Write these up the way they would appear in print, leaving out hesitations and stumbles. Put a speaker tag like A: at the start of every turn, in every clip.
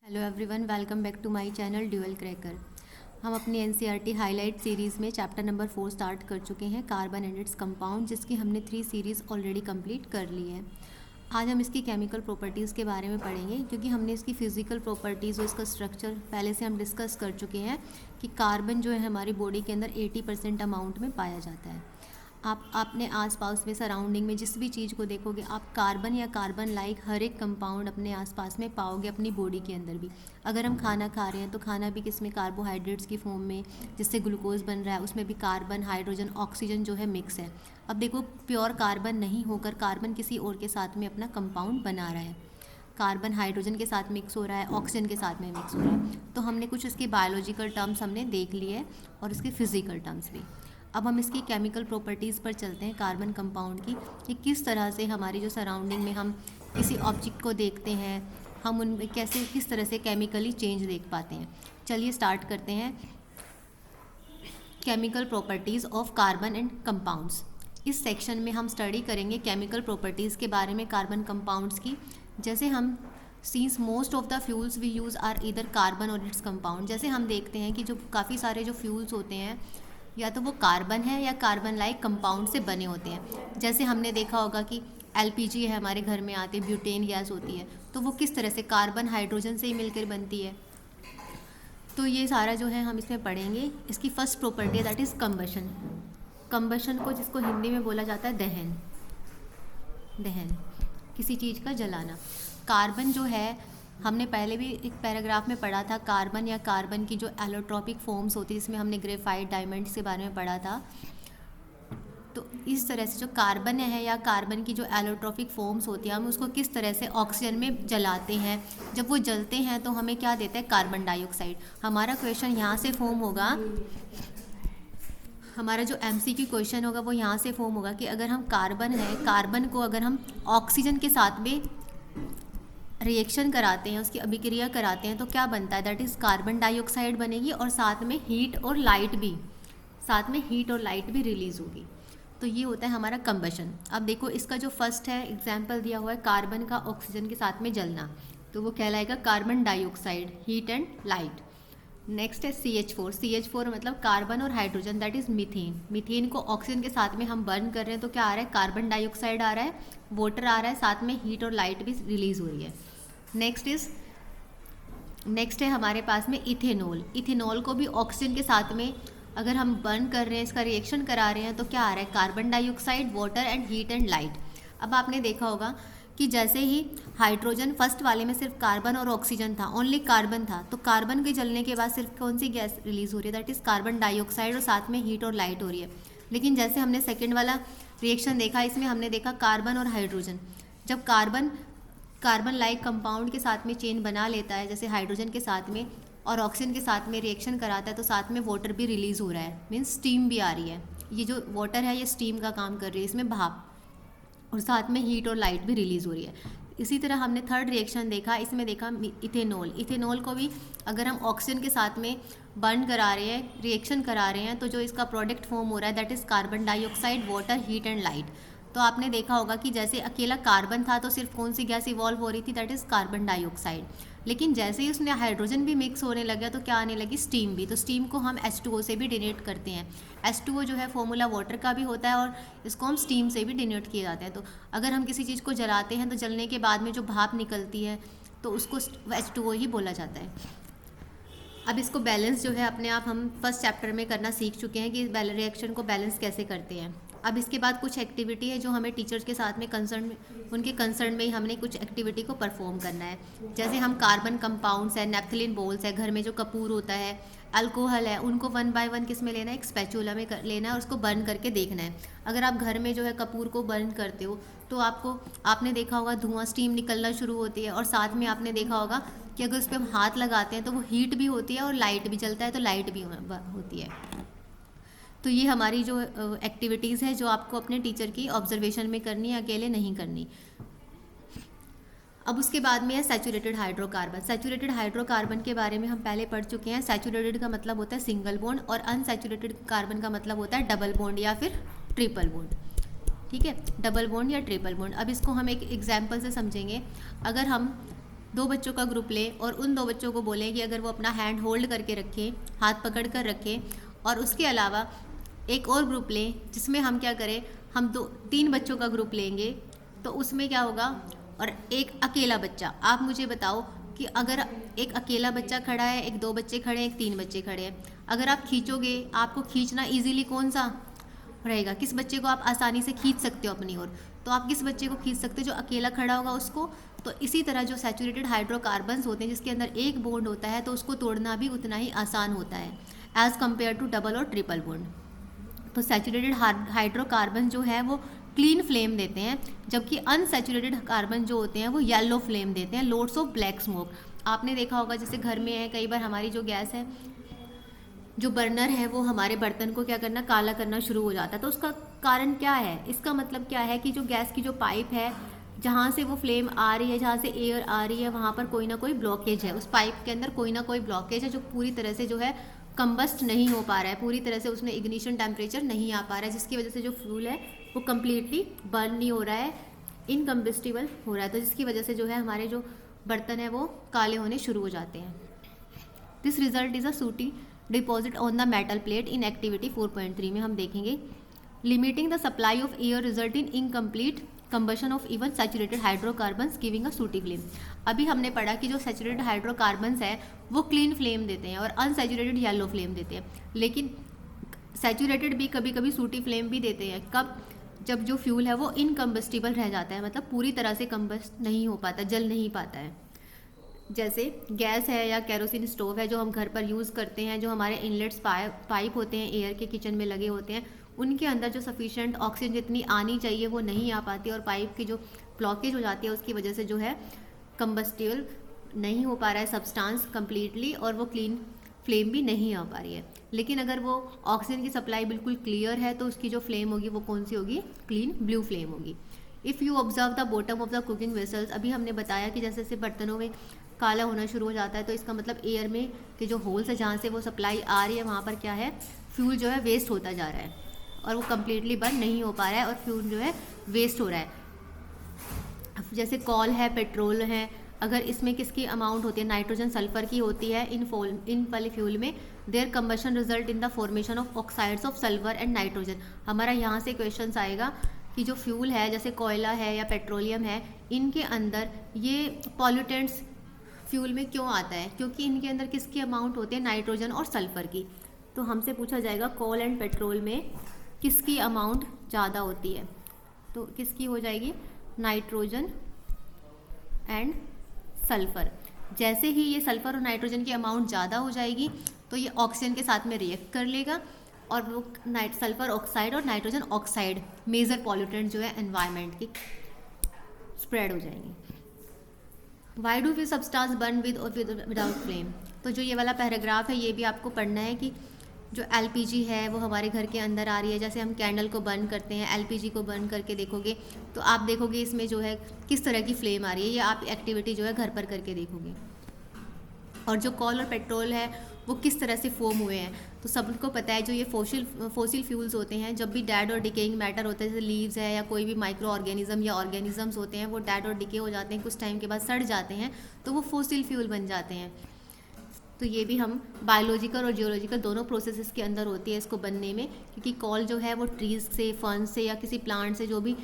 A: Hello everyone, welcome back to my channel dual cracker. हम अपनी NCERT highlight series में chapter number 4 start कर चुके हैं, कार्बन एंड इट्स कंपाउंड, जिसकी हमने 3 सीरीज़ ऑलरेडी कंप्लीट कर ली है। आज हम इसकी केमिकल प्रॉपर्टीज़ के बारे में पढ़ेंगे, क्योंकि हमने इसकी फ़िज़िकल प्रॉपर्टीज़ और इसका स्ट्रक्चर पहले से हम डिस्कस कर चुके हैं कि कार्बन जो है हमारी बॉडी के अंदर 80% अमाउंट में पाया जाता है। आप अपने आसपास में सराउंडिंग में जिस भी चीज़ को देखोगे, आप कार्बन या कार्बन लाइक हर एक कंपाउंड अपने आसपास में पाओगे अपनी बॉडी के अंदर भी। अगर हम खाना खा रहे हैं तो खाना भी किस में, कार्बोहाइड्रेट्स की फॉर्म में, जिससे ग्लूकोज बन रहा है, उसमें भी कार्बन, हाइड्रोजन, ऑक्सीजन जो है मिक्स है। अब देखो, प्योर कार्बन नहीं होकर कार्बन किसी और के साथ में अपना कंपाउंड बना रहा है। कार्बन हाइड्रोजन के साथ मिक्स हो रहा है, ऑक्सीजन के साथ में मिक्स हो रहा है। तो हमने कुछ इसके बायोलॉजिकल टर्म्स हमने देख लिए और इसके फिजिकल टर्म्स भी। अब हम इसकी केमिकल प्रॉपर्टीज़ पर चलते हैं कार्बन कंपाउंड की, कि किस तरह से हमारी जो सराउंडिंग में हम किसी ऑब्जेक्ट को देखते हैं, हम उनमें कैसे किस तरह से केमिकली चेंज देख पाते हैं। चलिए स्टार्ट करते हैं chemical properties of carbon and compounds. इस सेक्शन में हम स्टडी करेंगे केमिकल प्रॉपर्टीज़ के बारे में कार्बन कंपाउंड्स की। जैसे हम since most of the fuels we use are इधर कार्बन और इट्स कंपाउंड। जैसे हम देखते हैं कि जो काफ़ी सारे जो फ्यूल्स होते हैं, या तो वो कार्बन है या कार्बन लाइक कंपाउंड से बने होते हैं। जैसे हमने देखा होगा कि एलपीजी है, हमारे घर में आती है, ब्यूटेन गैस होती है, तो वो किस तरह से कार्बन हाइड्रोजन से ही मिलकर बनती है। तो ये सारा जो है हम इसमें पढ़ेंगे। इसकी first property that is combustion. Combustion को जिसको हिंदी में बोला जाता है दहन, दहन किसी चीज़ का जलाना। कार्बन जो है, हमने पहले भी एक पैराग्राफ में पढ़ा था, कार्बन या कार्बन की जो एलोट्रॉपिक फॉर्म्स होती है, जिसमें हमने ग्रेफाइट, डायमंड्स के बारे में पढ़ा था। तो इस तरह से जो कार्बन है या कार्बन की जो एलोट्रॉपिक फॉर्म्स होती है, हम उसको किस तरह से ऑक्सीजन में जलाते हैं। जब वो जलते हैं तो हमें क्या देता है, कार्बन डाइऑक्साइड। हमारा क्वेश्चन यहाँ से फॉर्म होगा, हमारा जो एमसीक्यू क्वेश्चन होगा वो यहाँ से फॉर्म होगा कि अगर हम कार्बन है, कार्बन को अगर हम ऑक्सीजन के साथ में रिएक्शन कराते हैं, उसकी अभिक्रिया कराते हैं, तो क्या बनता है, दैट इज़ कार्बन डाइऑक्साइड बनेगी, और साथ में हीट और लाइट भी, साथ में हीट और लाइट भी रिलीज़ होगी। तो ये होता है हमारा कंबशन। अब देखो, इसका जो फर्स्ट है एग्जाम्पल दिया हुआ है कार्बन का ऑक्सीजन के साथ में जलना, तो वो कहलाएगा carbon dioxide, heat and light. Next है CH4। CH4 मतलब कार्बन और hydrogen, that is methane. Methane को ऑक्सीजन के साथ में हम बर्न कर रहे हैं, तो क्या आ रहा है, कार्बन डाइऑक्साइड आ रहा है, वाटर आ रहा है, साथ में हीट और लाइट भी रिलीज़ हो रही है। नेक्स्ट है हमारे पास में इथेनॉल। इथेनॉल को भी ऑक्सीजन के साथ में अगर हम बर्न कर रहे हैं, इसका रिएक्शन करा रहे हैं, तो क्या आ रहा है, carbon dioxide, water and heat and light. अब आपने देखा होगा कि जैसे ही हाइड्रोजन फर्स्ट वाले में सिर्फ कार्बन और ऑक्सीजन था, ओनली कार्बन था, तो कार्बन के जलने के बाद सिर्फ कौन सी गैस रिलीज़ हो रही है, दैट इज़ कार्बन डाइऑक्साइड, और साथ में हीट और लाइट हो रही है। लेकिन जैसे हमने सेकेंड वाला रिएक्शन देखा, इसमें हमने देखा कार्बन और हाइड्रोजन, जब कार्बन लाइक कंपाउंड के साथ में चेन बना लेता है, जैसे हाइड्रोजन के साथ में, और ऑक्सीजन के साथ में रिएक्शन कराता है, तो साथ में वाटर भी रिलीज़ हो रहा है, मीन्स स्टीम भी आ रही है। ये जो वाटर है ये स्टीम का काम कर रही है, इसमें भाप, और साथ में हीट और लाइट भी रिलीज़ हो रही है। इसी तरह हमने थर्ड रिएक्शन देखा, इसमें देखा इथेनॉल। इथेनॉल को भी अगर हम ऑक्सीजन के साथ में बर्न करा रहे हैं, रिएक्शन करा रहे हैं, तो जो इसका प्रोडक्ट फॉर्म हो रहा है that is carbon dioxide, water, heat and light. तो आपने देखा होगा कि जैसे अकेला कार्बन था तो सिर्फ कौन सी गैस इवॉल्व हो रही थी, दैट इज़ कार्बन डाइऑक्साइड। लेकिन जैसे ही उसमें हाइड्रोजन भी मिक्स होने लगा तो क्या आने लगी, स्टीम भी। तो स्टीम को हम H2O से भी डिनोट करते हैं। H2O जो है फॉर्मूला वाटर का भी होता है, और इसको हम स्टीम से भी डिनोट किए जाते हैं। तो अगर हम किसी चीज़ को जलाते हैं तो जलने के बाद में जो भाप निकलती है तो उसको H2O ही बोला जाता है। अब इसको बैलेंस जो है अपने आप हम फर्स्ट चैप्टर में करना सीख चुके हैं कि रिएक्शन को बैलेंस कैसे करते हैं। अब इसके बाद कुछ एक्टिविटी है जो हमें टीचर्स के साथ में उनके कंसर्न में ही हमने कुछ एक्टिविटी को परफॉर्म करना है। जैसे हम कार्बन कंपाउंड्स है, नेफ्थलीन बॉल्स है, घर में जो कपूर होता है, अल्कोहल है, उनको 1 बाय 1 किस में लेना है, एक स्पैचुला में लेना है, और उसको बर्न करके देखना है। अगर आप घर में जो है कपूर को बर्न करते हो तो आपने देखा होगा धुआं, स्टीम निकलना शुरू होती है, और साथ में आपने देखा होगा कि अगर उस पर हम हाथ लगाते हैं तो वो हीट भी होती है और लाइट भी जलता है, तो लाइट भी होती है। तो ये हमारी जो एक्टिविटीज़ है जो आपको अपने टीचर की ऑब्जर्वेशन में करनी है, अकेले नहीं करनी। अब उसके बाद में है सैचुरेटेड हाइड्रोकार्बन। सैचुरेटेड हाइड्रोकार्बन के बारे में हम पहले पढ़ चुके हैं। सैचुरेटेड का मतलब होता है सिंगल बॉन्ड, और अनसैचुरेटेड कार्बन का मतलब होता है डबल बॉन्ड या फिर ट्रिपल बॉन्ड। ठीक है, डबल बॉन्ड या ट्रिपल बॉन्ड। अब इसको हम एक एग्जाम्पल से समझेंगे। अगर हम 2 बच्चों का ग्रुप ले और उन 2 बच्चों को बोलें कि अगर वो अपना हैंड होल्ड करके रखें, हाथ पकड़ कर रखें, और उसके अलावा एक और ग्रुप लें जिसमें हम क्या करें, हम 3 बच्चों का ग्रुप लेंगे, तो उसमें क्या होगा, और एक अकेला बच्चा। आप मुझे बताओ कि अगर एक अकेला बच्चा खड़ा है, एक 2 बच्चे खड़े हैं, एक 3 बच्चे खड़े हैं, अगर आप खींचोगे, आपको खींचना इजीली कौन सा रहेगा, किस बच्चे को आप आसानी से खींच सकते हो अपनी ओर, तो आप किस बच्चे को खींच सकते हो, जो अकेला खड़ा होगा उसको। तो इसी तरह जो सैचुरेटेड हाइड्रोकार्बन्स होते हैं जिसके अंदर एक बॉन्ड होता है, तो उसको तोड़ना भी उतना ही आसान होता है एज़ कम्पेयर टू डबल और ट्रिपल बॉन्ड। तो सैचुरेटेड हाइड्रोकार्बन जो है वो क्लीन फ्लेम देते हैं, जबकि अनसैचुरेटेड कार्बन जो होते हैं वो येलो फ्लेम देते हैं, लोड्स ऑफ ब्लैक स्मोक। आपने देखा होगा जैसे घर में है, कई बार हमारी जो गैस है, जो बर्नर है, वो हमारे बर्तन को क्या करना, काला करना शुरू हो जाता है। तो उसका कारण क्या है, इसका मतलब क्या है कि जो गैस की जो पाइप है, जहाँ से वो फ्लेम आ रही है, जहाँ से एयर आ रही है, वहाँ पर कोई ना कोई ब्लॉकेज है, उस पाइप के अंदर कोई ना कोई ब्लॉकेज है जो पूरी तरह से जो है कंबस्ट नहीं हो पा रहा है, पूरी तरह से उसमें इग्निशन टेम्परेचर नहीं आ पा रहा है, जिसकी वजह से जो फ्यूल है वो कम्प्लीटली बर्न नहीं हो रहा है, इनकम्बस्टिबल हो रहा है। तो जिसकी वजह से जो है हमारे जो बर्तन है वो काले होने शुरू हो जाते हैं। दिस रिजल्ट इज़ अ सूटी deposit on the metal plate in activity 4.3 में हम देखेंगे। Limiting the supply of air result in incomplete combustion of even saturated hydrocarbons giving a सूटी फ्लेम। अभी हमने पढ़ा कि जो सैचुरेटेड हाइड्रोकार्बन्स है वो क्लीन फ्लेम देते हैं और अनसैचुरेटेड येलो फ्लेम देते हैं, लेकिन सैचुरेटेड भी कभी कभी सूटी फ्लेम भी देते हैं। कब, जब जो फ्यूल है वो इनकम्बस्टिबल रह जाता है, मतलब पूरी तरह से कम्बस्ट नहीं हो पाता, जल नहीं पाता है। जैसे गैस है या केरोसिन स्टोव है जो हम घर पर यूज़ करते हैं, जो हमारे इनलेट्स पाइप होते हैं एयर के किचन में लगे होते हैं, उनके अंदर जो सफिशिएंट ऑक्सीजन जितनी आनी चाहिए वो नहीं आ पाती, और पाइप की जो ब्लॉकेज हो जाती है उसकी वजह से जो है कंबस्टिबल नहीं हो पा रहा है सब्सटेंस कम्प्लीटली, और वो क्लीन फ्लेम भी नहीं आ पा रही है। लेकिन अगर वो ऑक्सीजन की सप्लाई बिल्कुल क्लियर है तो उसकी जो फ्लेम होगी वो कौन सी होगी, क्लीन ब्लू फ्लेम होगी। If you observe the bottom of the cooking vessels, अभी हमने बताया कि जैसे जैसे बर्तनों में काला होना शुरू हो जाता है, तो इसका मतलब एयर में के जो होल्स है जहाँ से वो सप्लाई आ रही है वहाँ पर क्या है, फ्यूल जो है वेस्ट होता जा रहा है और वो कम्प्लीटली बर्न नहीं हो पा रहा है और फ्यूल जो है वेस्ट हो रहा है। जैसे कॉल है, पेट्रोल है, अगर इसमें किसकी अमाउंट होती है, नाइट्रोजन सल्फर की होती है इन वाले फ्यूल में, their combustion result in the formation of oxides of sulphur and nitrogen. हमारा यहाँ से क्वेश्चन आएगा कि जो फ्यूल है जैसे कोयला है या पेट्रोलियम है, इनके अंदर ये पॉल्यूटेंट्स फ्यूल में क्यों आता है, क्योंकि इनके अंदर किसकी अमाउंट होती है, नाइट्रोजन और सल्फर की। तो हमसे पूछा जाएगा कोल एंड पेट्रोल में किसकी अमाउंट ज़्यादा होती है, तो किसकी हो जाएगी, नाइट्रोजन एंड सल्फर। जैसे ही ये सल्फर और नाइट्रोजन की अमाउंट ज़्यादा हो जाएगी तो ये ऑक्सीजन के साथ में रिएक्ट कर लेगा और वो सल्फर ऑक्साइड और नाइट्रोजन ऑक्साइड मेजर पॉल्यूटेंट जो है एनवायरनमेंट की स्प्रेड हो जाएंगी। Why do we substance burn with और विदाउट फ्लेम। तो जो ये वाला पैराग्राफ है ये भी आपको पढ़ना है कि जो एलपीजी है वो हमारे घर के अंदर आ रही है, जैसे हम कैंडल को बर्न करते हैं, एलपीजी को बर्न करके देखोगे तो आप देखोगे इसमें जो है किस तरह की फ्लेम आ रही है, ये आप एक्टिविटी जो है घर पर करके देखोगे। और जो कॉल और पेट्रोल है वो किस तरह से फॉर्म हुए हैं, तो सबको पता है जो ये फोसिल फ्यूल्स होते हैं, जब भी डेड और डिकेइंग मैटर होता है, जैसे लीव्स है या कोई भी माइक्रो ऑर्गेनिज्म या ऑर्गेनिजम्स होते हैं, वो डेड और डिके हो जाते हैं, कुछ टाइम के बाद सड़ जाते हैं, तो वो फोसिल फ्यूल बन जाते हैं। तो ये भी हम बायोलॉजिकल और जियोलॉजिकल दोनों प्रोसेसेस के अंदर होती है इसको बनने में, क्योंकि कॉल जो है वो ट्रीज़ से, फर्न से या किसी प्लांट से जो भी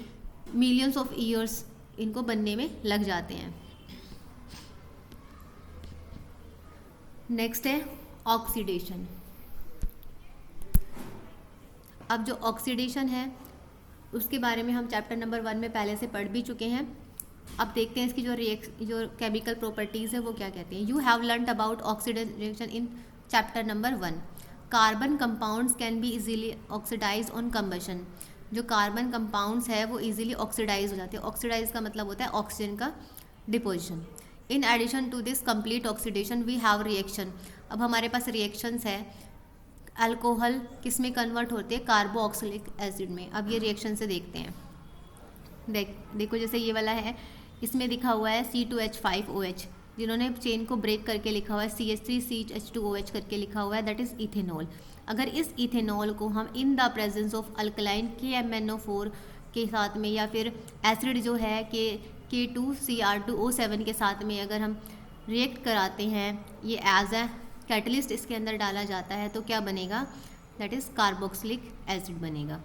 A: मिलियंस ऑफ ईयर्स इनको बनने में लग जाते हैं। नेक्स्ट है ऑक्सीडेशन। अब जो ऑक्सीडेशन है उसके बारे में हम चैप्टर नंबर 1 में पहले से पढ़ भी चुके हैं। अब देखते हैं इसकी जो केमिकल प्रॉपर्टीज़ है वो क्या कहते हैं। You have learned about oxidation in chapter number 1। Carbon compounds can be easily oxidise on combustion. जो कार्बन कंपाउंड्स है वो इजीली ऑक्सीडाइज हो जाते हैं। ऑक्सीडाइज का मतलब होता है ऑक्सीजन का deposition. In addition to this complete oxidation we have reaction. अब हमारे पास रिएक्शंस है, अल्कोहल किस में कन्वर्ट होते हैं, कार्बोक्सिलिक एसिड में। अब ये रिएक्शन से देखते हैं। देखो जैसे ये वाला है, इसमें दिखा हुआ है C2H5OH, जिन्होंने चेन को ब्रेक करके लिखा हुआ है CH3CH2OH करके लिखा हुआ है, दैट इज़ इथेनॉल। अगर इस इथेनॉल को हम इन the presence of alkaline KMnO4 के साथ में, या फिर एसिड जो है K2Cr2O7 के साथ में अगर हम रिएक्ट कराते हैं, ये एज ए कैटलिस्ट इसके अंदर डाला जाता है, तो क्या बनेगा, दैट इज़ कार्बोक्सिलिक एसिड बनेगा।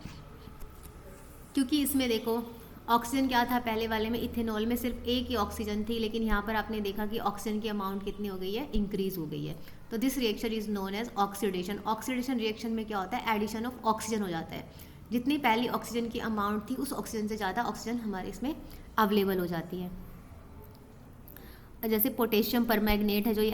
A: क्योंकि इसमें देखो ऑक्सीजन क्या था, पहले वाले में इथेनॉल में सिर्फ एक ही ऑक्सीजन थी, लेकिन यहाँ पर आपने देखा कि ऑक्सीजन की अमाउंट कितनी हो गई है, इंक्रीज हो गई है। तो this reaction is known as oxidation. Oxidation reaction में क्या होता है, एडिशन ऑफ ऑक्सीजन हो जाता है। जितनी पहली ऑक्सीजन की अमाउंट थी उस ऑक्सीजन से ज़्यादा ऑक्सीजन हमारे इसमें अवेलेबल हो जाती है। जैसे पोटेशियम परमैंगनेट है जो ये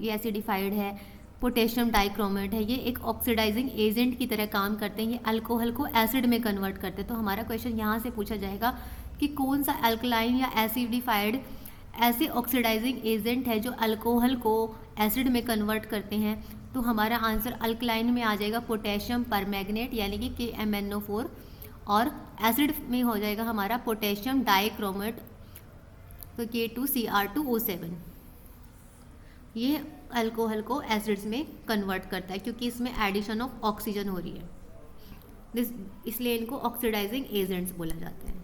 A: एसिडिफाइड है, पोटेशियम डाइक्रोमेट है, ये एक ऑक्सीडाइजिंग एजेंट की तरह काम करते हैं, ये अल्कोहल को एसिड में कन्वर्ट करते हैं। तो हमारा क्वेश्चन यहाँ से पूछा जाएगा कि कौन सा अल्कलाइन या एसिडिफाइड ऐसे ऑक्सीडाइजिंग एजेंट है जो अल्कोहल को एसिड में कन्वर्ट करते हैं। तो हमारा आंसर अल्कलाइन में आ जाएगा पोटेशियम परमैंगनेट यानी कि KMnO4, और एसिड में हो जाएगा हमारा पोटेशियम डाइक्रोमेट, तो K2Cr2O7। ये अल्कोहल को एसिड्स में कन्वर्ट करता है क्योंकि इसमें एडिशन ऑफ ऑक्सीजन हो रही है, इसलिए इनको ऑक्सीडाइजिंग एजेंट्स बोला जाता है।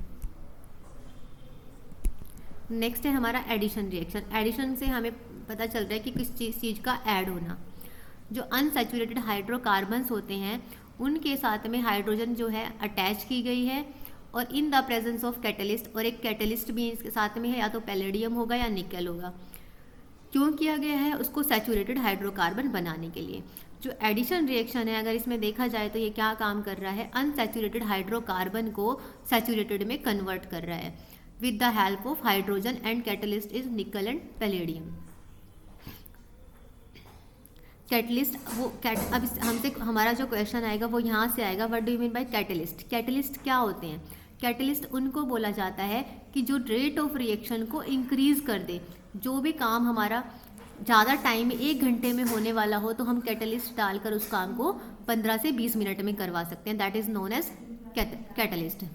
A: नेक्स्ट है हमारा एडिशन रिएक्शन। एडिशन से हमें पता चलता है कि किस चीज़ का ऐड होना। जो अनसैचुरेटेड हाइड्रोकार्बन्स होते हैं उनके साथ में हाइड्रोजन जो है अटैच की गई है, और इन द प्रेजेंस ऑफ कैटलिस्ट, और एक कैटलिस्ट भी इसके साथ में है, या तो पैलेडियम होगा या निकल होगा। क्यों किया गया है, उसको सैचुरेटेड हाइड्रोकार्बन बनाने के लिए। जो एडिशन रिएक्शन है अगर इसमें देखा जाए तो ये क्या काम कर रहा है, अनसैचुरेटेड हाइड्रोकार्बन को सैचुरेटेड में कन्वर्ट कर रहा है with the help of hydrogen, and catalyst is निकल एंड पैलेडियम। कैटलिस्ट वो अब हमसे हमारा जो क्वेश्चन आएगा वो यहाँ से आएगा, what do you mean by catalyst. Catalyst क्या होते हैं, कैटलिस्ट उनको बोला जाता है कि जो रेट ऑफ रिएक्शन को इंक्रीज कर दे। जो भी काम हमारा ज़्यादा टाइम 1 घंटे में होने वाला हो तो हम कैटलिस्ट डालकर उस काम को 15 से 20 मिनट में करवा सकते हैं, that is known as catalyst.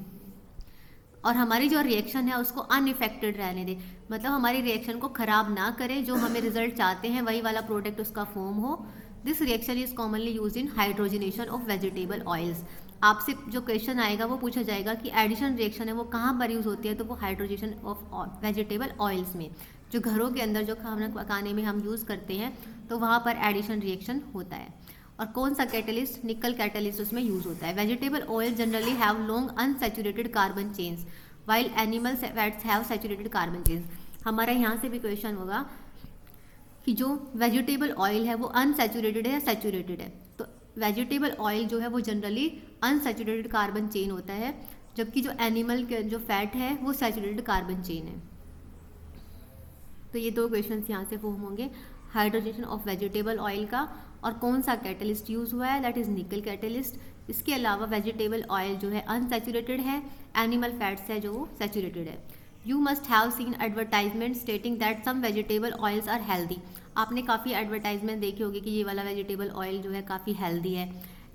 A: और हमारी जो रिएक्शन है उसको अनइफेक्टेड रहने दे, मतलब हमारी रिएक्शन को ख़राब ना करें, जो हमें रिजल्ट चाहते हैं वही वाला प्रोडक्ट उसका फॉर्म हो। This reaction is commonly use in hydrogenation of vegetable oils. आपसे जो क्वेश्चन आएगा वो पूछा जाएगा कि एडिशन रिएक्शन है वो कहाँ पर यूज़ होती है, तो वो हाइड्रोजनेशन ऑफ वेजिटेबल ऑयल्स में, जो घरों के अंदर जो खाना पकाने में हम यूज़ करते हैं तो वहाँ पर एडिशन रिएक्शन होता है। और कौन सा कैटलिस्ट, निकल कैटलिस्ट उसमें यूज़ होता है। Vegetable oil generally have long unsaturated carbon chains while animal fats have saturated carbon chains. हमारा यहाँ से भी क्वेश्चन होगा कि जो वेजिटेबल ऑयल है वो अनसैचुरेटेड है या सैचुरेटेड है। तो वेजिटेबल ऑयल जो है वो जनरली अनसैचुरेटेड कार्बन चेन होता है, जबकि जो एनिमल के जो फैट है वो सैचुरेटेड कार्बन चेन है। तो ये 2 क्वेश्चन यहाँ से फॉर्म होंगे, हाइड्रोजनेशन ऑफ वेजिटेबल ऑयल का और कौन सा कैटलिस्ट यूज़ हुआ है, दैट इज़ निकल कैटलिस्ट। इसके अलावा वेजिटेबल ऑयल जो है अनसैचुरेटेड है, एनिमल फैट्स है जो सैचुरेटेड है। You must have seen advertisement stating that some vegetable oils are healthy. आपने काफ़ी एडवर्टाइजमेंट देखी होगी कि ये वाला वेजिटेबल ऑयल जो है काफ़ी हेल्दी है।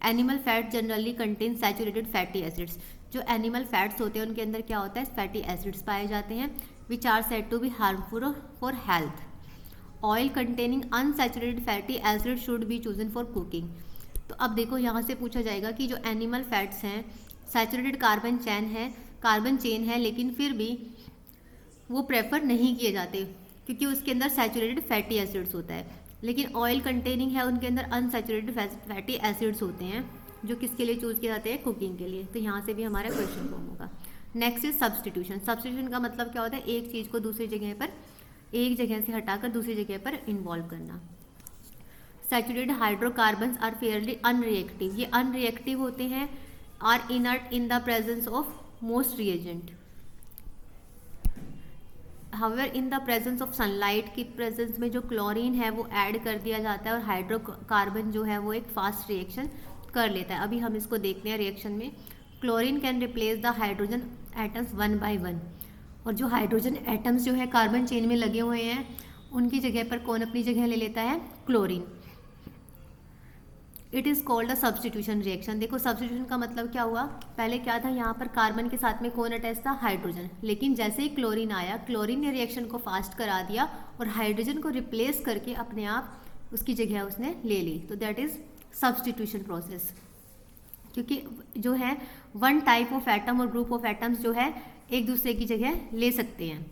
A: Animal fat generally contain saturated fatty acids. जो एनिमल फैट्स होते हैं उनके अंदर क्या होता है, फैटी एसिड्स पाए जाते हैं which are said to be harmful for health. Oil containing unsaturated fatty acid should be chosen for cooking. तो अब देखो यहाँ से पूछा जाएगा कि जो एनिमल फैट्स हैं सैचुरेटेड कार्बन चेन है, लेकिन फिर भी वो प्रेफर नहीं किए जाते क्योंकि उसके अंदर सैचुरेटेड फैटी एसिड्स होता है। लेकिन ऑयल कंटेनिंग है उनके अंदर अनसैचुरेटेड फैटी एसिड्स होते हैं जो किसके लिए चूज़ किए जाते हैं, कुकिंग के लिए। तो यहाँ से भी हमारा क्वेश्चन फॉर्म होगा। Next is substitution. सब्सटीट्यूशन का मतलब क्या होता है, एक चीज़ को दूसरी जगह पर, एक जगह से हटाकर दूसरी जगह पर इन्वॉल्व करना। Saturated hydrocarbons are fairly unreactive. ये अनरिएक्टिव होते हैं, are inert in the presence of most reagent. However in the presence of sunlight की प्रेजेंस में जो क्लोरीन है वो ऐड कर दिया जाता है और हाइड्रोकार्बन जो है वो एक फास्ट रिएक्शन कर लेता है। अभी हम इसको देखते हैं रिएक्शन में। Chlorine can replace the hydrogen atoms 1 by 1। और जो हाइड्रोजन एटम्स जो है कार्बन चेन में लगे हुए हैं उनकी जगह पर कौन अपनी जगह ले लेता है, chlorine. It is called a substitution reaction. देखो सब्सटीट्यूशन का मतलब क्या हुआ, पहले क्या था, यहाँ पर कार्बन के साथ में कौन अटैच था, हाइड्रोजन। लेकिन जैसे ही क्लोरीन आया, क्लोरीन ने रिएक्शन को फास्ट करा दिया और हाइड्रोजन को रिप्लेस करके अपने आप उसकी जगह उसने ले ली। तो दैट इज़ सब्सटीट्यूशन प्रोसेस। क्योंकि जो है वन टाइप ऑफ एटम और ग्रुप ऑफ एटम्स जो है एक दूसरे की जगह ले सकते हैं।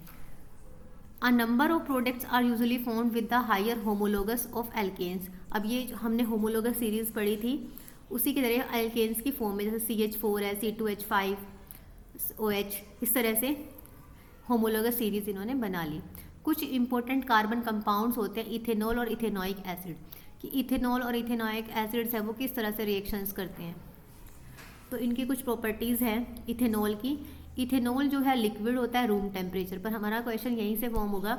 A: A number of products are usually found with the higher homologous of alkanes। अब ये जो हमने homologous सीरीज पढ़ी थी उसी की तरह alkanes की फॉर्म में, जैसे CH4 है, C2H5OH, इस तरह से homologous सीरीज इन्होंने बना ली। कुछ इंपॉर्टेंट कार्बन कंपाउंड्स होते हैं इथेनॉल और इथेनॉइक एसिड, कि इथेनॉल और इथेनॉइक एसिड्स है वो किस तरह से रिएक्शंस करते हैं। तो इनकी कुछ प्रॉपर्टीज़ हैं इथेनॉल की। इथेनॉल जो है लिक्विड होता है रूम टेम्परेचर पर। हमारा क्वेश्चन यहीं से फॉर्म होगा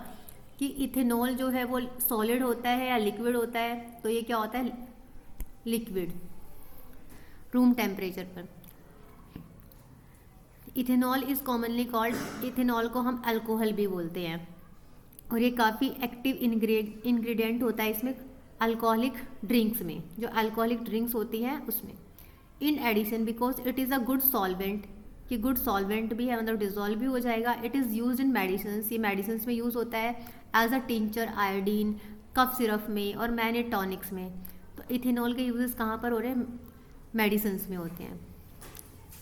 A: कि इथेनॉल जो है वो सॉलिड होता है या लिक्विड होता है। तो ये क्या होता है, लिक्विड रूम टेम्परेचर पर। Ethanol is commonly called, ethanol को हम अल्कोहल भी बोलते हैं और ये काफ़ी एक्टिव इंग्रेडिएंट होता है इसमें अल्कोहलिक ड्रिंक्स में, जो अल्कोहलिक ड्रिंक्स होती हैं उसमें। In addition because it is a good solvent, कि गुड सॉल्वेंट भी है, मतलब डिजॉल्व भी हो जाएगा। It is use in medicine, ये मेडिसिन में यूज़ होता है as a tincture, iodine, cough syrup में और मैनी टॉनिक्स में। तो इथेनॉल के यूजेस कहाँ पर हो रहे हैं, मेडिसिन में होते हैं।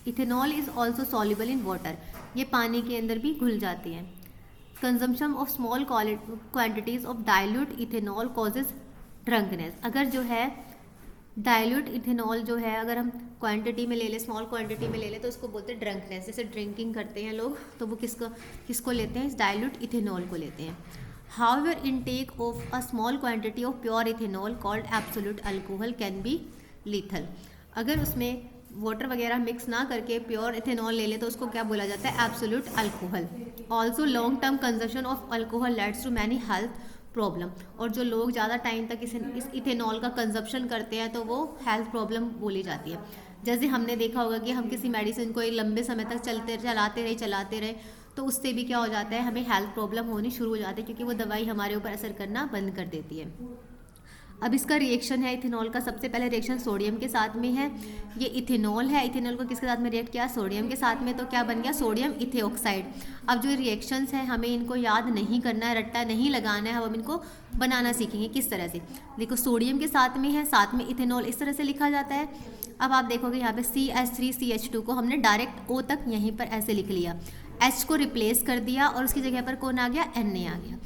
A: Ethanol is also soluble in water, ये पानी के अंदर भी घुल जाती है। Consumption of small quantities of dilute ethanol causes drunkenness. अगर जो है डाइल्यूट इथेनॉल जो है अगर हम क्वांटिटी में ले लें, स्मॉल क्वांटिटी में ले लें, तो उसको बोलते हैं ड्रंकनेस। जैसे ड्रिंकिंग करते हैं लोग तो वो किसको लेते हैं, इस डाइल्यूट इथेनॉल को लेते हैं। However intake of a small quantity of pure ethanol called absolute alcohol can be lethal. अगर उसमें वाटर वगैरह मिक्स ना करके प्योर इथेनॉल ले ले तो उसको क्या बोला जाता है, absolute alcohol. Also long term consumption of alcohol leads to many health problem. और जो लोग ज़्यादा टाइम तक इस इथेनॉल का कंजप्शन करते हैं तो वो हेल्थ प्रॉब्लम बोली जाती है। जैसे हमने देखा होगा कि हम किसी मेडिसिन को एक लंबे समय तक चलाते रहे तो उससे भी क्या हो जाता है, हमें हेल्थ प्रॉब्लम होनी शुरू हो जाती है, क्योंकि वो दवाई हमारे ऊपर असर करना बंद कर देती है। अब इसका रिएक्शन है इथेनॉल का, सबसे पहले रिएक्शन सोडियम के साथ में है। ये इथेनॉल है, इथेनॉल को किसके साथ में रिएक्ट किया, सोडियम के साथ में, तो क्या बन गया, सोडियम इथेऑक्साइड। अब जो रिएक्शंस हैं हमें इनको याद नहीं करना है, रट्टा नहीं लगाना है, हम इनको बनाना सीखेंगे किस तरह से। देखो सोडियम के साथ में है, साथ में इथेनॉल, इस तरह से लिखा जाता है। अब आप देखोगे यहाँ पे CH3CH2 को हमने डायरेक्ट O तक यहीं पर ऐसे लिख लिया, H को रिप्लेस कर दिया और उसकी जगह पर कौन आ गया, Na आ गया,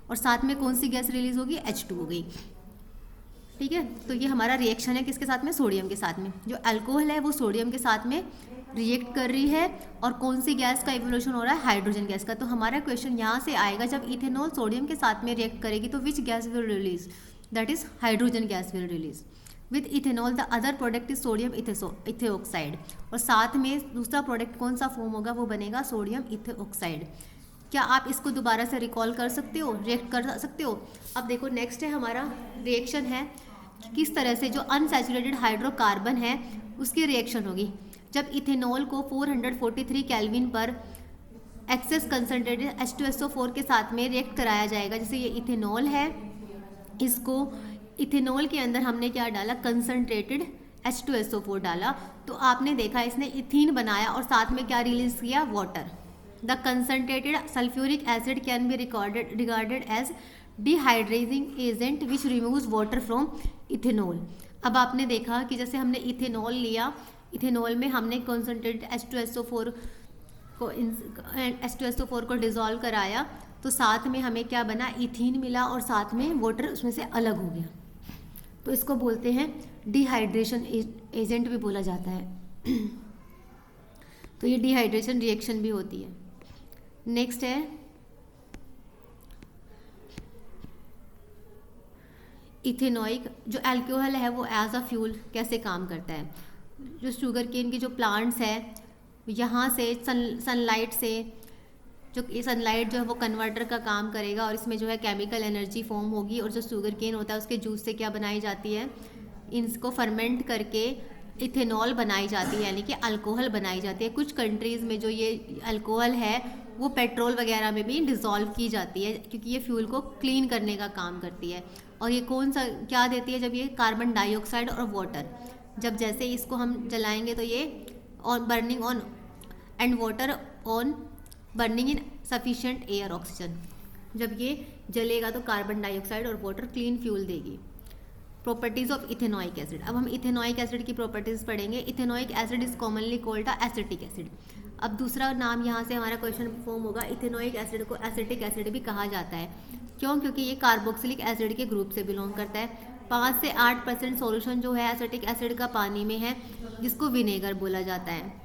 A: और साथ में कौन सी गैस रिलीज होगी, H2 हो गई। ठीक है, तो ये हमारा रिएक्शन है किसके साथ में, सोडियम के साथ में। जो अल्कोहल है वो सोडियम के साथ में रिएक्ट कर रही है और कौन सी गैस का इवोल्यूशन हो रहा है, हाइड्रोजन गैस का। तो हमारा क्वेश्चन यहाँ से आएगा, जब इथेनॉल सोडियम के साथ में रिएक्ट करेगी तो which gas will release, that is hydrogen gas will release. With ethanol the other product is sodium ethoxide, और साथ में दूसरा प्रोडक्ट कौन सा फॉर्म होगा, वो बनेगा सोडियम इथेऑक्साइड। क्या आप इसको दोबारा से रिकॉल कर सकते हो, रिएक्ट कर सकते हो। अब देखो नेक्स्ट है हमारा रिएक्शन है किस तरह से जो अनसैचुरेटेड हाइड्रोकार्बन है उसकी रिएक्शन होगी। जब इथेनॉल को 443 केल्विन पर एक्सेस कंसनट्रेटेड H2SO4 के साथ में रिएक्ट कराया जाएगा। जैसे ये इथेनॉल है, इसको इथेनॉल के अंदर हमने क्या डाला, कंसनट्रेटेड H2SO4 डाला, तो आपने देखा इसने इथीन बनाया और साथ में क्या रिलीज किया, water. The concentrated sulphuric acid can be regarded as dehydrating agent which removes water from ethanol. अब आपने देखा कि जैसे हमने इथेनॉल लिया, इथेनॉल में हमने कंसनट्रेटेड H2SO4 को डिजॉल्व कराया, तो साथ में हमें क्या बना, इथीन मिला और साथ में वाटर उसमें से अलग हो गया। तो इसको बोलते हैं डिहाइड्रेशन एजेंट भी बोला जाता है। तो ये डिहाइड्रेशन रिएक्शन भी होती है। नेक्स्ट है इथेनॉइक, जो अल्कोहल है वो एज अ फ्यूल कैसे काम करता है। जो शुगर केन की जो प्लांट्स है यहाँ से सनलाइट से, जो सनलाइट जो है वो कन्वर्टर का काम करेगा और इसमें जो है केमिकल एनर्जी फॉर्म होगी, और जो शुगर केन होता है उसके जूस से क्या बनाई जाती है, इनको फर्मेंट करके इथेनॉल बनाई जाती है, यानी कि अल्कोहल बनाई जाती है। कुछ कंट्रीज़ में जो ये अल्कोहल है वो पेट्रोल वगैरह में भी डिज़ोल्व की जाती है, क्योंकि ये फ्यूल को क्लीन करने का काम करती है। और ये कौन सा क्या देती है, जब ये कार्बन डाइऑक्साइड और वाटर, जब जैसे इसको हम जलाएंगे तो ये on burning on and water on burning in sufficient air oxygen, जब ये जलेगा तो कार्बन डाइऑक्साइड और वाटर क्लीन फ्यूल देगी। प्रॉपर्टीज ऑफ इथेनॉइक एसिड, अब हम इथेनॉइक एसिड की प्रॉपर्टीज पढ़ेंगे। Ethanoic acid is commonly called the acetic acid. अब दूसरा नाम यहाँ से हमारा क्वेश्चन फॉर्म होगा, इथेनोइक एसिड को एसिटिक एसिड भी कहा जाता है। क्यों? क्योंकि ये कार्बोक्सिलिक एसिड के ग्रुप से बिलोंग करता है। 5 से 8% सॉल्यूशन जो है एसिटिक एसिड का पानी में है, जिसको विनेगर बोला जाता है।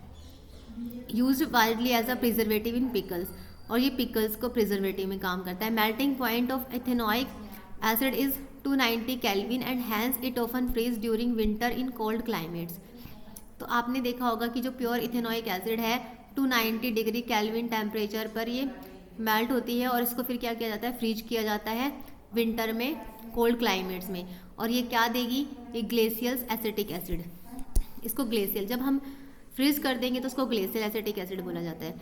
A: Used widely as a preservative in pickles, और ये पिकल्स को प्रिजर्वेटिव में काम करता है। Melting point of ethanoic acid is 290 kelvin and hence it often freeze during winter in cold climates. तो आपने देखा होगा कि जो प्योर इथेनोइक एसिड है 290 डिग्री केल्विन टेम्परेचर पर ये मेल्ट होती है, और इसको फिर क्या किया जाता है, फ्रीज किया जाता है विंटर में, कोल्ड क्लाइमेट्स में। और ये क्या देगी, ये ग्लेशियस एसिटिक एसिड। इसको ग्लेशियल, जब हम फ्रीज कर देंगे तो उसको ग्लेशियल एसिटिक एसिड बोला जाता है।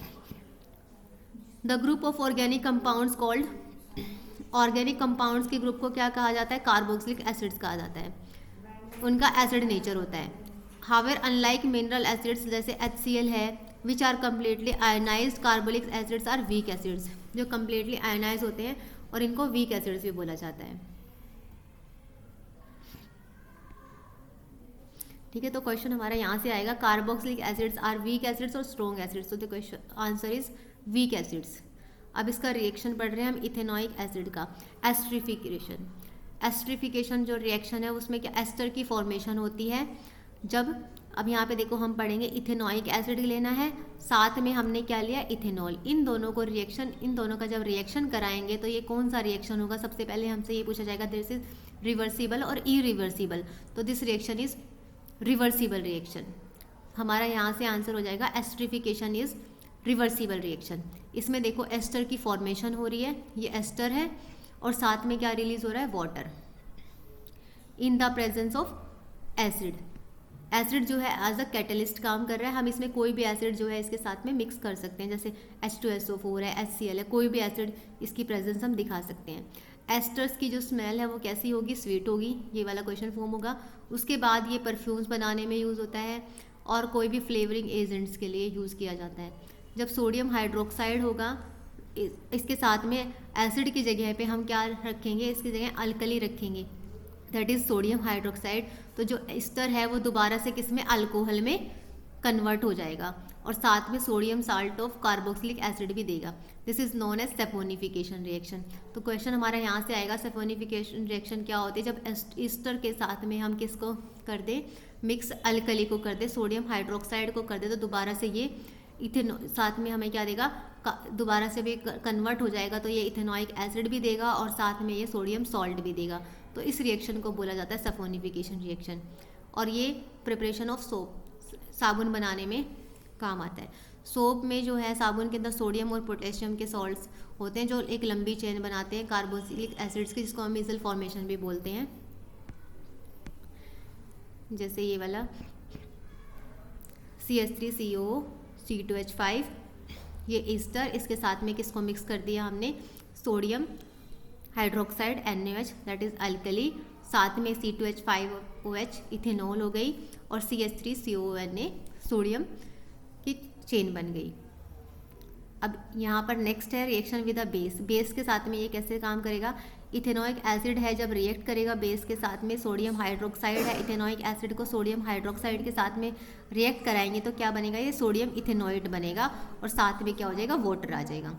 A: The group of organic compounds called, organic compounds के ग्रुप को क्या कहा जाता है, कार्बोक्सिलिक एसिड्स कहा जाता है। उनका एसिड नेचर होता है। हावेर अनलाइक मिनरल एसिड्स जैसे HCl है, which are completely ionised, carbolic acids are weak acids, जो कम्प्लीटली आयनाइज होते हैं, और इनको वीक एसिड्स भी बोला जाता है। ठीक है, तो क्वेश्चन हमारा यहाँ से आएगा, carboxylic acids are weak acids और स्ट्रॉन्ग एसिड्स। तो the question answer is weak acids. अब इसका रिएक्शन पढ़ रहे हैं हम इथेनोइक एसिड का, एस्टरिफिकेशन। एस्टरिफिकेशन जो रिएक्शन है उसमें क्या एस्टर की फॉर्मेशन होती है। जब, अब यहाँ पे देखो हम पढ़ेंगे इथेनोइक एसिड लेना है, साथ में हमने क्या लिया, इथेनॉल। इन दोनों को रिएक्शन, इन दोनों का जब रिएक्शन कराएंगे तो ये कौन सा रिएक्शन होगा, सबसे पहले हमसे ये पूछा जाएगा, दिस इज रिवर्सिबल और इरिवर्सिबल। तो this reaction is reversible reaction. हमारा यहाँ से आंसर हो जाएगा एस्टरिफिकेशन इज रिवर्सिबल रिएक्शन। इसमें देखो एस्टर की फॉर्मेशन हो रही है, ये एस्टर है, और साथ में क्या रिलीज हो रहा है, water, in the presence of acid. Acid जो है एज अ कैटलिस्ट काम कर रहा है। हम इसमें कोई भी एसिड जो है इसके साथ में मिक्स कर सकते हैं, जैसे H2SO4 है, HCl है, कोई भी एसिड इसकी प्रेजेंस हम दिखा सकते हैं। एस्टर्स की जो स्मेल है वो कैसी होगी, स्वीट होगी, ये वाला क्वेश्चन फॉर्म होगा। उसके बाद ये परफ्यूम्स बनाने में यूज़ होता है, और कोई भी फ्लेवरिंग एजेंट्स के लिए यूज़ किया जाता है। जब सोडियम हाइड्रोक्साइड होगा, इसके साथ में एसिड की जगह पे हम क्या रखेंगे, इसकी जगह अल्कली रखेंगे, दैट इज सोडियम हाइड्रोक्साइड। तो जो एस्टर है वो दोबारा से किस में, अल्कोहल में कन्वर्ट हो जाएगा, और साथ में sodium salt of carboxylic acid भी देगा। This is known as saponification reaction. तो क्वेश्चन हमारा यहाँ से आएगा, सेफोनिफिकेशन रिएक्शन क्या होती है, जब एस्टर के साथ में हम किसको कर दें, मिक्स अल्कली को कर दे, सोडियम हाइड्रोक्साइड को कर दे, तो दोबारा से ये इथेनॉल साथ में हमें क्या देगा, दोबारा से भी कन्वर्ट हो जाएगा, तो ये इथेनोइक एसिड भी देगा, और साथ में ये सोडियम सॉल्ट भी देगा। तो इस रिएक्शन को बोला जाता है सफोनिफिकेशन रिएक्शन, और ये प्रिपरेशन ऑफ सोप, साबुन बनाने में काम आता है। सोप में जो है साबुन के अंदर सोडियम और पोटेशियम के सॉल्ट्स होते हैं, जो एक लंबी चेन बनाते हैं कार्बोक्सिलिक एसिड्स की, जिसको हम मिसल फॉर्मेशन भी बोलते हैं। जैसे ये वाला CH3CO C2H5, ये ईस्टर, इसके साथ में किसको मिक्स कर दिया हमने, sodium hydroxide NaOH, that is alkali, साथ में C2H5OH इथेनॉल हो गई, और CH3CONA सोडियम की चेन बन गई। अब यहाँ पर नेक्स्ट है reaction with a base. Base के साथ में ये कैसे काम करेगा, इथेनोइक एसिड है, जब रिएक्ट करेगा बेस के साथ में, सोडियम हाइड्रोक्साइड है, इथेनोइक एसिड को सोडियम हाइड्रोक्साइड के साथ में रिएक्ट कराएंगे तो क्या बनेगा, ये सोडियम इथेनोइड बनेगा, और साथ में क्या हो जाएगा, वाटर आ जाएगा।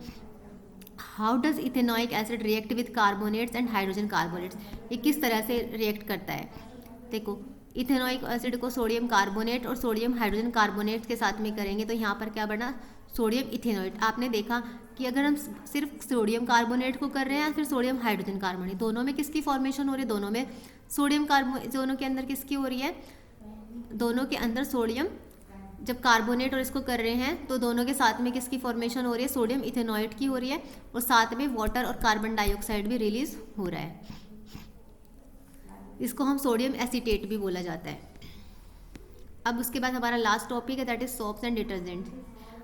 A: How does ethanoic acid react with carbonates and hydrogen carbonates, ये किस तरह से रिएक्ट करता है। देखो इथेनोइक एसिड को सोडियम कार्बोनेट और सोडियम हाइड्रोजन कार्बोनेट के साथ में करेंगे तो यहाँ पर क्या बना, सोडियम इथेनोइड। आपने देखा कि अगर हम सिर्फ सोडियम कार्बोनेट को कर रहे हैं या फिर सोडियम हाइड्रोजन कार्बोनेट, दोनों में किसकी फॉर्मेशन हो रही है, दोनों में सोडियम दोनों के अंदर किसकी हो रही है, दोनों के अंदर सोडियम, जब कार्बोनेट और इसको कर रहे हैं तो दोनों के साथ में किसकी फॉर्मेशन हो रही है, सोडियम इथेनोइड की हो रही है, और साथ में वाटर और कार्बन डाइऑक्साइड भी रिलीज हो रहा है। इसको हम सोडियम एसीटेट भी बोला जाता है। अब उसके बाद हमारा लास्ट टॉपिक है, that is soaps and detergent.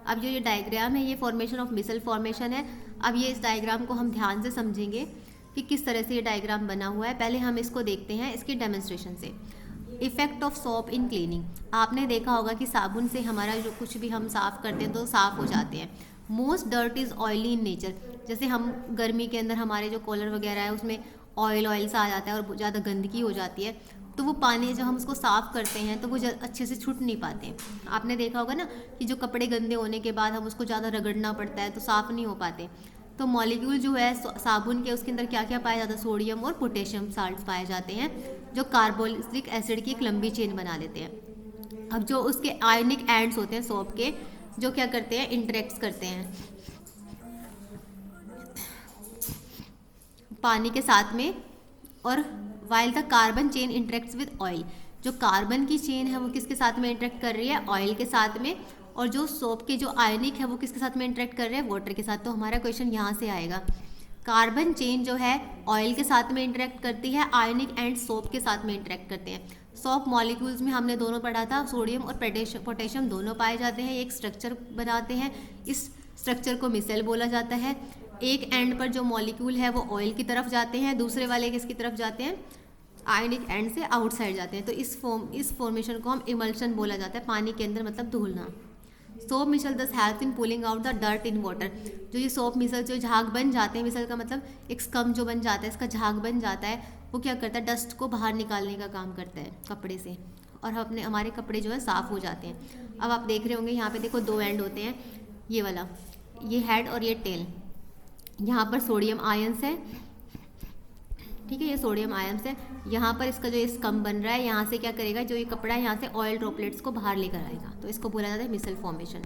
A: अब जो ये डायग्राम है ये फॉर्मेशन ऑफ मिसल फॉर्मेशन है। अब ये इस डायग्राम को हम ध्यान से समझेंगे कि किस तरह से ये डायग्राम बना हुआ है। पहले हम इसको देखते हैं इसकी डेमोन्स्ट्रेशन से। Effect of soap in cleaning, आपने देखा होगा कि साबुन से हमारा जो कुछ भी हम साफ़ करते हैं तो साफ़ हो जाते हैं। Most dirt is oily in nature, जैसे हम गर्मी के अंदर हमारे जो कॉलर वगैरह है उसमें ऑयल सा आ जाता है और ज़्यादा गंदगी हो जाती है, तो वो पानी जब हम उसको साफ़ करते हैं तो वो अच्छे से छूट नहीं पाते। आपने देखा होगा ना कि जो कपड़े गंदे होने के बाद हम उसको ज़्यादा रगड़ना पड़ता है तो साफ़ नहीं हो पाते। तो मॉलिक्यूल जो है साबुन के, उसके अंदर क्या क्या पाया जाता है, सोडियम और पोटेशियम साल्ट पाए जाते हैं जो कार्बोक्सिलिक एसिड की एक लंबी चेन बना देते हैं। अब जो उसके आयनिक एंड्स होते हैं सोप के, जो क्या करते हैं, इंटरेक्ट करते हैं पानी के साथ में। और while the carbon chain interacts with oil, जो कार्बन की चेन है वो किसके साथ में इंटरेक्ट कर रही है, ऑयल के साथ में। और जो सोप के जो आयनिक है वो किसके साथ में इंटरेक्ट कर रहे हैं, वाटर के साथ। तो हमारा क्वेश्चन यहाँ से आएगा, कार्बन चेन जो है ऑयल के साथ में इंटरेक्ट करती है, आयनिक एंड सोप के साथ में इंटरेक्ट करते हैं। सोप मॉलिक्यूल्स में हमने दोनों पढ़ा था, सोडियम और पोटेशियम दोनों पाए जाते हैं, एक स्ट्रक्चर बनाते हैं। इस स्ट्रक्चर को मिसेल बोला जाता है। एक एंड पर जो मॉलिक्यूल है वो ऑयल की तरफ जाते हैं, दूसरे वाले किसकी तरफ जाते हैं, आयनिक एंड से आउटसाइड जाते हैं। तो इस फॉर्मेशन को हम इमल्शन बोला जाता है, पानी के अंदर मतलब धुलना। सोप मिसल दस help in pulling out the dirt in water, जो ये सोप मिसल जो झाग बन जाते हैं, मिसल का मतलब एक स्कम जो बन जाता है, इसका झाग बन जाता है, वो क्या करता है, डस्ट को बाहर निकालने का काम करता है कपड़े से, और हमारे कपड़े जो है साफ़ हो जाते हैं। अब आप देख रहे होंगे यहाँ पे देखो दो एंड होते हैं, ये वाला, ये हेड और ये टेल। यहाँ पर सोडियम आयंस है, ठीक है, ये सोडियम आयंस है। यहाँ पर इसका जो ये स्कम बन रहा है, यहाँ से क्या करेगा, जो ये कपड़ा है यहाँ से ऑयल ड्रॉपलेट्स को बाहर लेकर आएगा, तो इसको बोला जाता है मिसल फॉर्मेशन।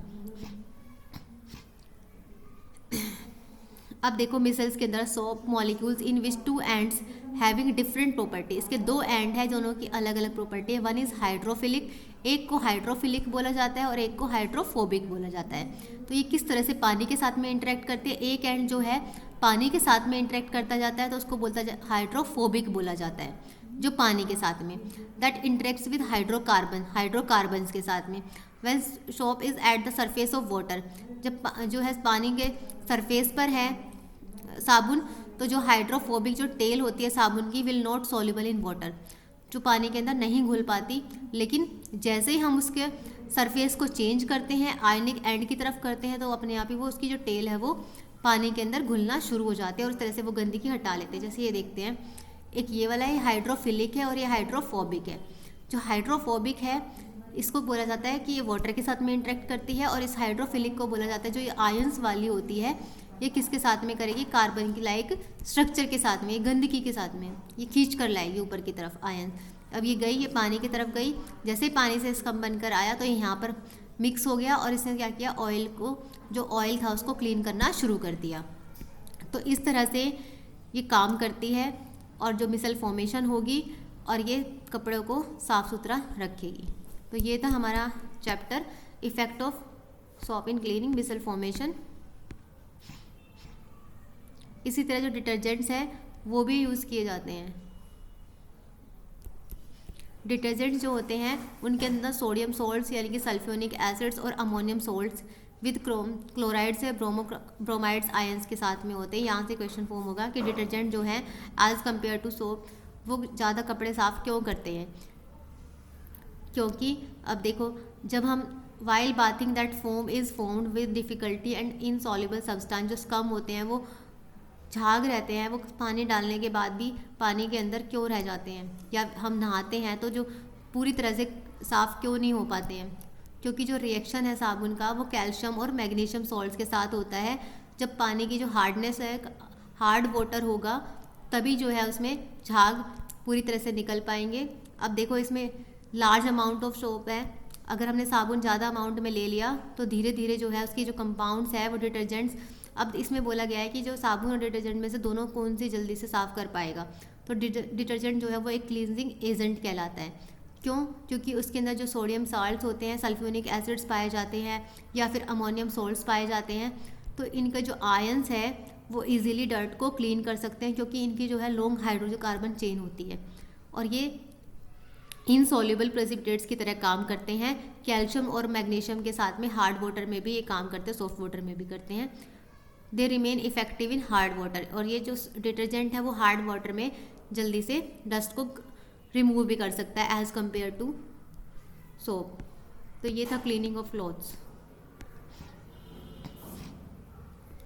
A: अब देखो मिसल्स के अंदर soap molecules in which two ends having different property, इसके दो एंड है दोनों की अलग अलग प्रॉपर्टी है। वन इज हाइड्रोफिलिक, एक को हाइड्रोफिलिक बोला जाता है और एक को हाइड्रोफोबिक बोला जाता है। तो ये किस तरह से पानी के साथ में इंटरेक्ट करती है, एक एंड जो है पानी के साथ में इंटरेक्ट करता जाता है तो उसको बोलता हाइड्रोफोबिक बोला जाता है, जो पानी के साथ में, दैट इंटरेक्ट्स विद हाइड्रोकार्बन्स के साथ में। When soap is at the surface of water, जब जो है पानी के सरफेस पर है साबुन, तो जो हाइड्रोफोबिक जो टेल होती है साबुन की, will not soluble in water, जो पानी के अंदर नहीं घुल पाती। लेकिन जैसे ही हम उसके सरफेस को चेंज करते हैं, आयनिक एंड की तरफ करते हैं, तो अपने आप ही वो उसकी जो टेल है वो पानी के अंदर घुलना शुरू हो जाते हैं और उस तरह से वो गंदगी हटा लेते हैं। जैसे ये देखते हैं, एक ये वाला है हाइड्रोफिलिक है और ये हाइड्रोफोबिक है। जो हाइड्रोफोबिक है इसको बोला जाता है कि ये वाटर के साथ में इंटरेक्ट करती है, और इस हाइड्रोफिलिक को बोला जाता है जो ये आयंस वाली होती है, ये किसके साथ में करेगी, कार्बन की लाइक स्ट्रक्चर के साथ में, गंदगी के साथ में ये खींच कर लाएगी ऊपर की तरफ आयन। अब ये गई, ये पानी की तरफ गई, जैसे ही पानी से स्कम बनकर आया तो ये यहाँ पर मिक्स हो गया और इसने क्या किया, ऑयल को, जो ऑयल था उसको क्लीन करना शुरू कर दिया। तो इस तरह से ये काम करती है और जो मिसल फॉर्मेशन होगी और ये कपड़ों को साफ़ सुथरा रखेगी। तो ये था हमारा chapter effect of soap in cleaning micelle formation. इसी तरह जो डिटर्जेंट्स हैं वो भी यूज़ किए जाते हैं। डिटर्जेंट्स जो होते हैं उनके अंदर सोडियम सोल्ट्स यानी कि सल्फ्योनिक एसिड्स और अमोनियम सोल्ट्स विद क्लोराइड्स या ब्रोमाइड्स आयंस के साथ में होते हैं। यहाँ से क्वेश्चन फॉर्म होगा कि डिटर्जेंट जो है एज़ कम्पेयर टू सोप वो ज़्यादा कपड़े साफ़ क्यों करते हैं, क्योंकि अब देखो जब हम while bathing that foam is formed with difficulty and insoluble substance, जो स्कम होते हैं वो झाग रहते हैं, वो पानी डालने के बाद भी पानी के अंदर क्यों रह जाते हैं, या हम नहाते हैं तो जो पूरी तरह से साफ़ क्यों नहीं हो पाते हैं, क्योंकि जो रिएक्शन है साबुन का वो कैल्शियम और मैग्नीशियम सॉल्ट्स के साथ होता है। जब पानी की जो हार्डनेस है, हार्ड वाटर होगा, तभी जो है उसमें झाग पूरी तरह से निकल पाएंगे। अब देखो इसमें लार्ज अमाउंट ऑफ सोप है, अगर हमने साबुन ज़्यादा अमाउंट में ले लिया तो धीरे धीरे जो है उसकी जो कंपाउंड्स है वो डिटर्जेंट्स, अब इसमें बोला गया है कि जो साबुन और डिटर्जेंट में से दोनों कौन सी जल्दी से साफ़ कर पाएगा, तो डिटर्जेंट जो है वो एक क्लींजिंग एजेंट कहलाता है। क्यों, क्योंकि उसके अंदर जो सोडियम साल्ट्स होते हैं, सल्फ्योनिक एसिड्स पाए जाते हैं या फिर अमोनियम सोल्ट्स पाए जाते हैं, तो इनका जो आयंस है वो इजीली डर्ट को क्लीन कर सकते हैं, क्योंकि इनकी जो है लॉन्ग हाइड्रोकार्बन चेन होती है और ये इनसॉल्युबल प्रेसिपिटेट्स की तरह काम करते हैं। कैल्शियम और मैग्नीशियम के साथ में हार्ड वाटर में भी ये काम करते हैं, सॉफ्ट वाटर में भी करते हैं। They remain effective in hard water, और ये जो डिटर्जेंट है वो हार्ड वाटर में जल्दी से डस्ट को रिमूव भी कर सकता है एज़ कम्पेयर टू सोप। तो ये था क्लीनिंग ऑफ क्लॉथ्स।